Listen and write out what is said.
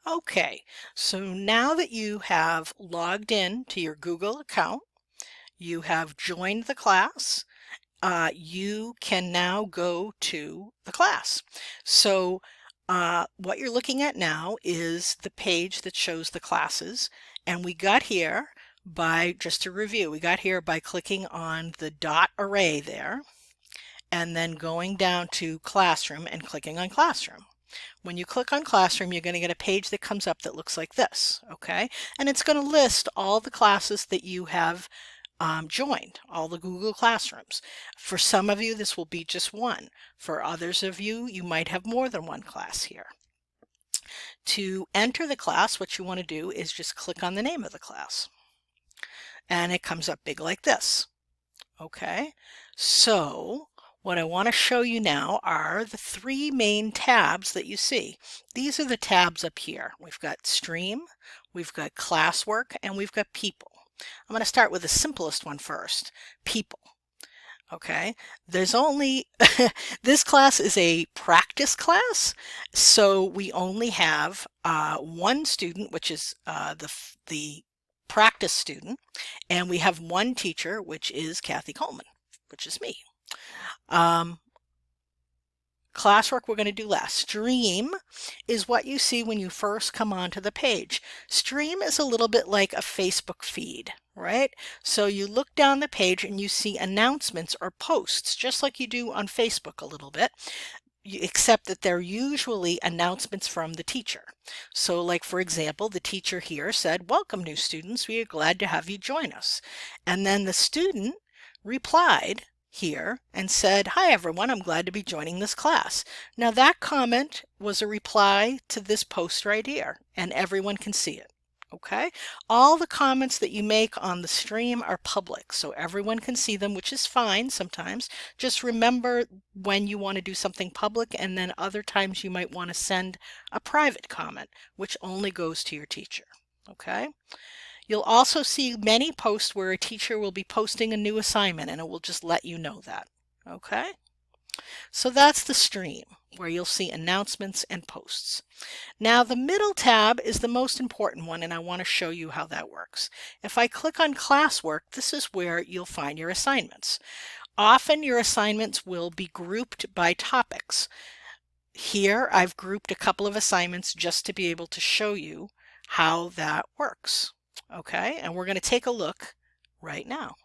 Okay, so now that you have logged in to your Google account, you have joined the class, you can now go to the class. So what you're looking at now is the page that shows the classes, and we got here by, just to review, we got here by clicking on the dot array there, and then going down to Classroom and clicking on Classroom. When you click on Classroom, you're going to get a page that comes up that looks like this, okay? And it's going to list all the classes that you have joined, all the Google Classrooms. For some of you, this will be just one. For others of you, you might have more than one class here. To enter the class, what you want to do is just click on the name of the class. And it comes up big like this, okay? So what I want to show you now are the three main tabs that you see. These are the tabs up here. We've got Stream, we've got Classwork, and we've got People. I'm going to start with the simplest one first, People. Okay, there's only, this class is a practice class, so we only have one student, which is the practice student, and we have one teacher, which is Kathy Coleman, which is me. Classwork we're going to do last. Stream is what you see when you first come onto the page. Stream is a little bit like a Facebook feed, right? So you look down the page and you see announcements or posts, just like you do on Facebook a little bit, except that they're usually announcements from the teacher. So like, for example, the teacher here said, "Welcome, new students. We are glad to have you join us." And then the student replied here and said, "Hi everyone, I'm glad to be joining this class." Now that comment was a reply to this post right here, and everyone can see it. Okay, all the comments that you make on the stream are public, so everyone can see them, which is fine sometimes. Just remember when you want to do something public, and then other times you might want to send a private comment, which only goes to your teacher. Okay. You'll also see many posts where a teacher will be posting a new assignment, and it will just let you know that. Okay? So that's the stream, where you'll see announcements and posts. Now the middle tab is the most important one, and I want to show you how that works. If I click on Classwork, this is where you'll find your assignments. Often your assignments will be grouped by topics. Here I've grouped a couple of assignments just to be able to show you how that works. Okay, and we're going to take a look right now.